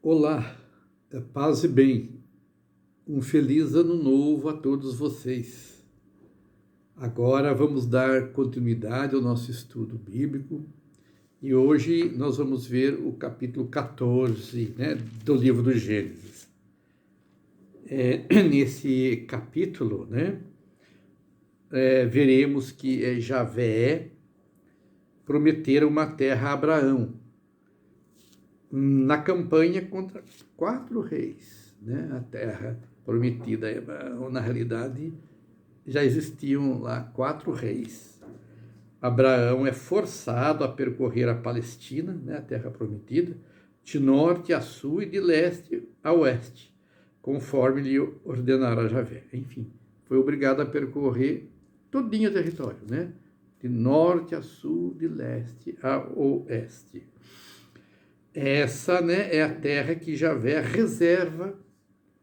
Olá, paz e bem. Um feliz ano novo a todos vocês. Agora vamos dar continuidade ao nosso estudo bíblico e hoje nós vamos ver o capítulo 14, do livro do Gênesis. Nesse capítulo, veremos que Javé prometera uma terra a Abraão, na campanha contra 4 reis, a terra prometida, na realidade já existiam lá 4 reis. Abraão é forçado a percorrer a Palestina, a terra prometida, de norte a sul e de leste a oeste, conforme lhe ordenara Javé. Enfim, foi obrigado a percorrer todinho o território, de norte a sul, de leste a oeste. Essa, é a terra que Javé reserva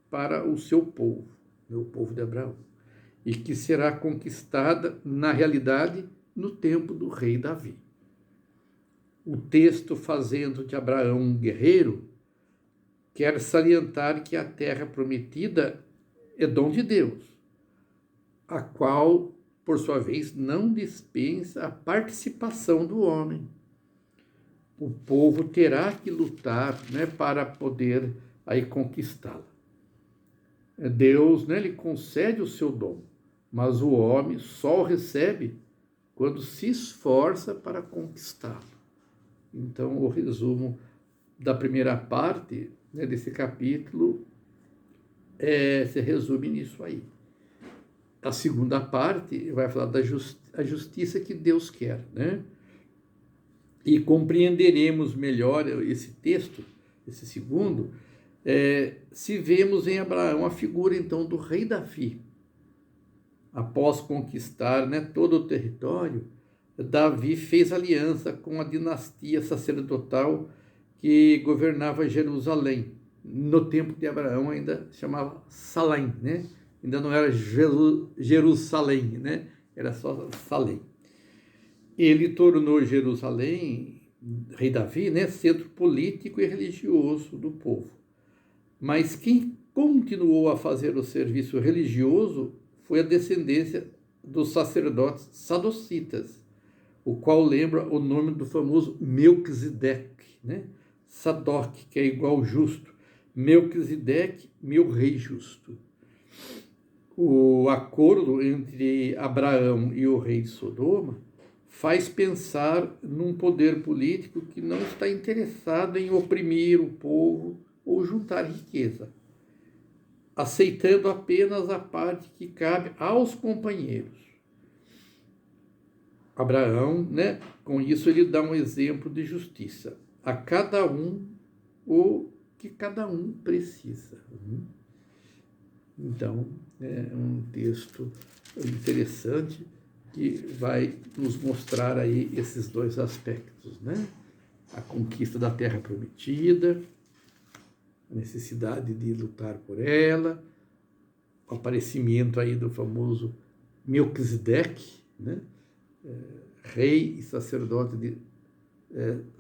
para o seu povo, o povo de Abraão, e que será conquistada, na realidade, no tempo do rei Davi. O texto, fazendo de Abraão um guerreiro, quer salientar que a terra prometida é dom de Deus, a qual, por sua vez, não dispensa a participação do homem. O povo terá que lutar, para poder aí conquistá-la. Deus, lhe concede o seu dom, mas o homem só o recebe quando se esforça para conquistá-lo. Então, o resumo da primeira parte, desse capítulo se resume nisso aí. A segunda parte vai falar da justiça que Deus quer, E compreenderemos melhor esse texto, esse segundo, se vemos em Abraão a figura, então, do rei Davi. Após conquistar todo o território, Davi fez aliança com a dinastia sacerdotal que governava Jerusalém. No tempo de Abraão ainda chamava Salém, Ainda não era Jerusalém, Era só Salém. Ele tornou Jerusalém, rei Davi, centro político e religioso do povo. Mas quem continuou a fazer o serviço religioso foi a descendência dos sacerdotes sadocitas, o qual lembra o nome do famoso Melquisedeque, Sadoc, que é igual justo. Melquisedeque, meu rei justo. O acordo entre Abraão e o rei de Sodoma faz pensar num poder político que não está interessado em oprimir o povo ou juntar riqueza, aceitando apenas a parte que cabe aos companheiros. Abraão, com isso ele dá um exemplo de justiça. A cada um o que cada um precisa. Então, é um texto interessante que vai nos mostrar aí esses dois aspectos, A conquista da terra prometida, a necessidade de lutar por ela, o aparecimento aí do famoso Melquisedeque, rei e sacerdote de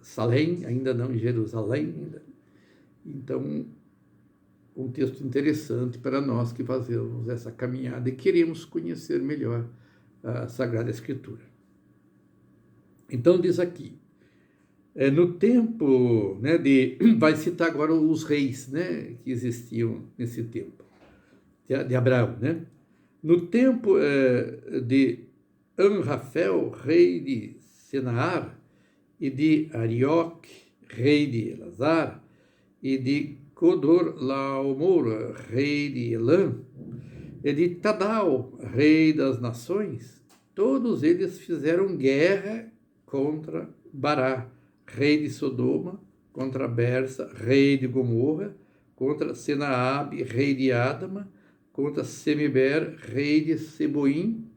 Salém, ainda não em Jerusalém. Então, um texto interessante para nós que fazemos essa caminhada e queremos conhecer melhor a Sagrada Escritura. Então diz aqui, no tempo vai citar agora os reis que existiam nesse tempo, de Abraão. No tempo de Amrafel, rei de Senaar, e de Arioque, rei de Elazar, e de Codorlaomer, rei de Elã, e de Tadal, rei das nações, todos eles fizeram guerra contra Bará, rei de Sodoma, contra Bersa, rei de Gomorra, contra Senaabe, rei de Adama, contra Semiber, rei de Seboim,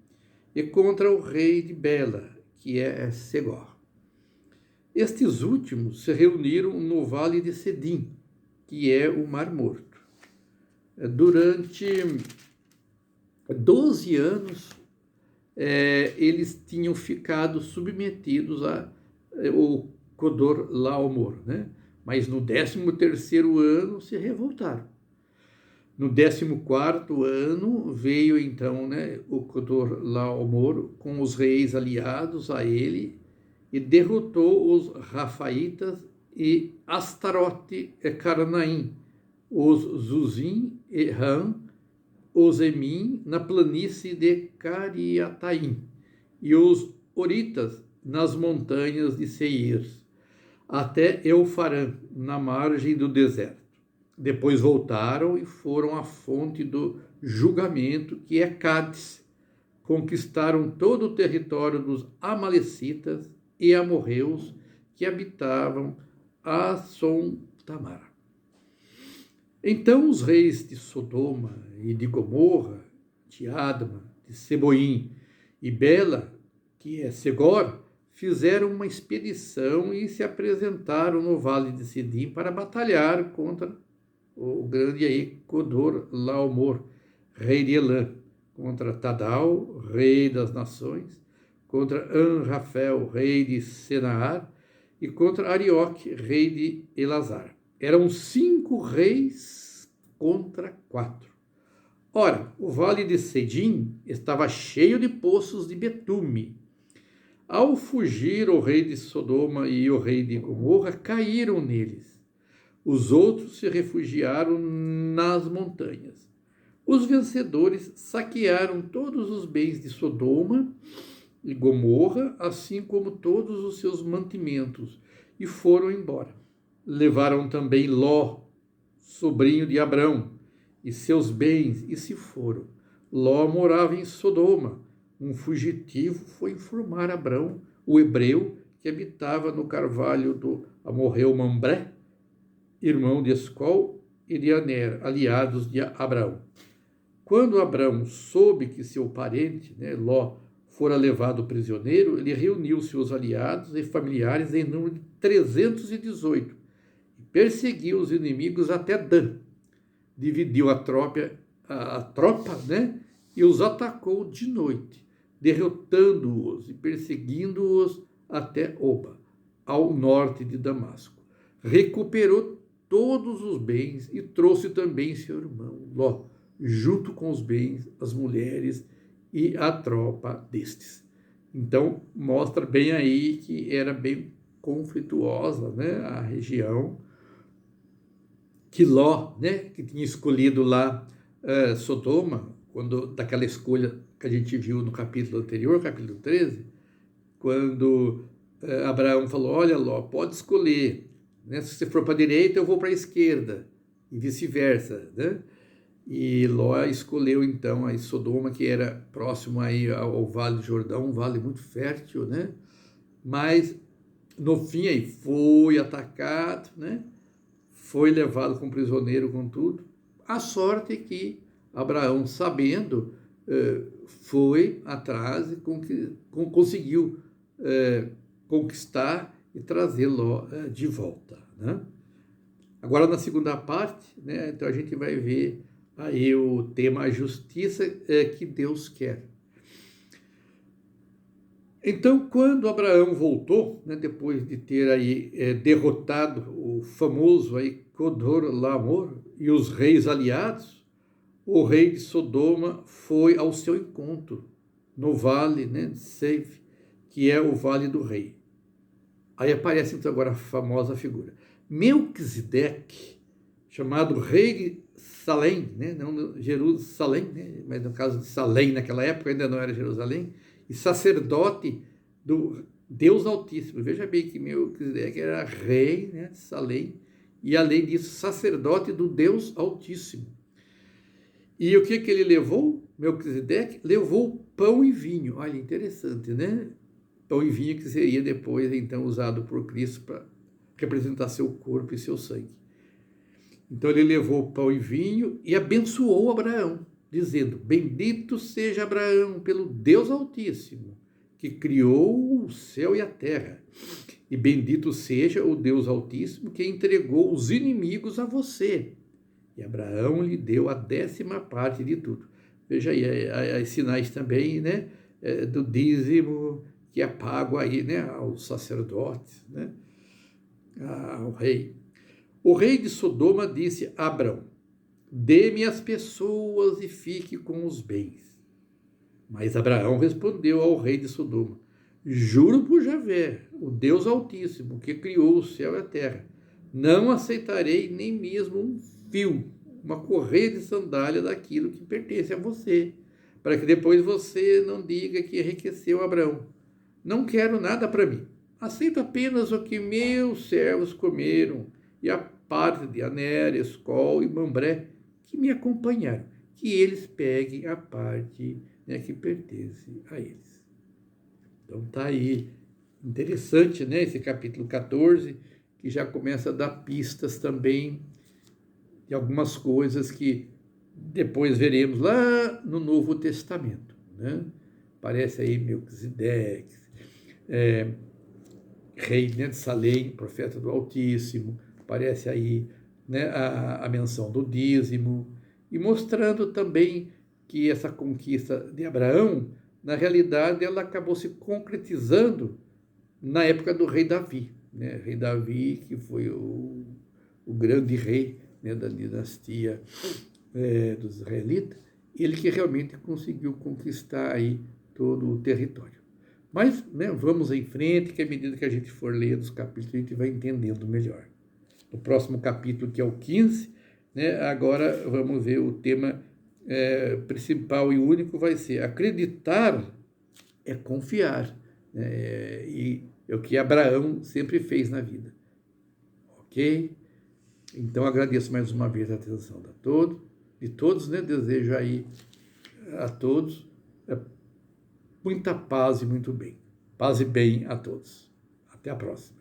e contra o rei de Bela, que é Segor. Estes últimos se reuniram no vale de Sedim, que é o Mar Morto. Durante 12 anos, eles tinham ficado submetidos ao Codorlaomer, mas no 13º ano se revoltaram. No 14º ano veio então, né, o Codorlaomer com os reis aliados a ele e derrotou os Rafaitas e Astarote e Carnaim, os Zuzim e Ram, os Emim na planície de Cariataim e os Horitas nas montanhas de Seir, até Eufarã, na margem do deserto. Depois voltaram e foram à fonte do julgamento, que é Cádiz. Conquistaram todo o território dos Amalecitas e amorreus que habitavam a Som-Tamar. Então os reis de Sodoma e de Gomorra, de Adma, de Seboim e Bela, que é Segor, fizeram uma expedição e se apresentaram no vale de Sidim para batalhar contra o grande aí Codorlaomer, rei de Elã, contra Tadal, rei das nações, contra Anrafel, rei de Senaar, e contra Arioque, rei de Elazar. Eram 5 reis contra 4. Ora, o vale de Sidim estava cheio de poços de betume. Ao fugir o rei de Sodoma e o rei de Gomorra, caíram neles. Os outros se refugiaram nas montanhas. Os vencedores saquearam todos os bens de Sodoma e Gomorra, assim como todos os seus mantimentos, e foram embora. Levaram também Ló, sobrinho de Abrão, e seus bens, e se foram. Ló morava em Sodoma. Um fugitivo foi informar Abrão, o hebreu, que habitava no carvalho do amorreu Mambré, irmão de Escol e de Aner, aliados de Abraão. Quando Abrão soube que seu parente, Ló, fora levado prisioneiro, ele reuniu seus aliados e familiares em número de 318 e perseguiu os inimigos até Dan. Dividiu a tropa, e os atacou de noite, derrotando-os e perseguindo-os até Oba, ao norte de Damasco. Recuperou todos os bens e trouxe também seu irmão Ló, junto com os bens, as mulheres e a tropa destes. Então, mostra bem aí que era bem conflituosa, a região, que Ló, que tinha escolhido lá Sodoma, quando daquela escolha que a gente viu no capítulo anterior, capítulo 13, quando Abraão falou, olha Ló, pode escolher, se você for para a direita eu vou para a esquerda, e vice-versa, E Ló escolheu então aí Sodoma, que era próximo aí ao Vale do Jordão, um vale muito fértil, Mas no fim aí foi atacado, Foi levado como prisioneiro com tudo. A sorte é que Abraão, sabendo, foi atrás e conseguiu conquistar e trazer Ló de volta, Agora na segunda parte, então a gente vai ver aí o tema a justiça que Deus quer. Então, quando Abraão voltou, depois de ter aí derrotado o famoso aí Codorlaomer e os reis aliados, o rei de Sodoma foi ao seu encontro no vale de Seif, que é o vale do rei. Aí aparece então agora a famosa figura. Melquisedeque, chamado rei de Salém, não Jerusalém, mas no caso de Salém naquela época ainda não era Jerusalém, e sacerdote do Deus Altíssimo. Veja bem que Melquisedeque era rei de Salém e, além disso, sacerdote do Deus Altíssimo. E o que ele levou? Melquisedeque levou pão e vinho. Olha, interessante, Pão e vinho que seria depois, então, usado por Cristo para representar seu corpo e seu sangue. Então ele levou pão e vinho e abençoou Abraão, dizendo, bendito seja Abraão pelo Deus Altíssimo, que criou o céu e a terra. E bendito seja o Deus Altíssimo, que entregou os inimigos a você. E Abraão lhe deu a 10ª parte de tudo. Veja aí, os sinais também, do dízimo que é pago aí, aos sacerdotes, ao rei. O rei de Sodoma disse a Abrão: dê-me as pessoas e fique com os bens. Mas Abraão respondeu ao rei de Sodoma: juro por Javé, o Deus Altíssimo, que criou o céu e a terra, não aceitarei nem mesmo um fio, uma correia de sandália daquilo que pertence a você, para que depois você não diga que enriqueceu Abraão. Não quero nada para mim. Aceito apenas o que meus servos comeram e a parte de Aner, Escol e Mambré que me acompanharam, que eles peguem a parte, né, que pertence a eles. Então tá aí, interessante, né, esse capítulo 14, que já começa a dar pistas também de algumas coisas que depois veremos lá no Novo Testamento, né? Aparece aí Melquisedeque, rei, né, de Salém, profeta do Altíssimo, aparece aí, né, a menção do dízimo, e mostrando também que essa conquista de Abraão, na realidade, ela acabou se concretizando na época do rei Davi, né? Rei Davi, que foi o grande rei, né, da dinastia dos israelitas, ele que realmente conseguiu conquistar aí todo o território. Mas, né, vamos em frente, que à medida que a gente for lendo os capítulos, a gente vai entendendo melhor. No próximo capítulo, que é o 15, né, agora vamos ver o tema principal e único, vai ser acreditar é confiar, né, e é o que Abraão sempre fez na vida. Ok? Então, agradeço mais uma vez a atenção de todos, né? Desejo aí a todos muita paz e muito bem. Paz e bem a todos. Até a próxima.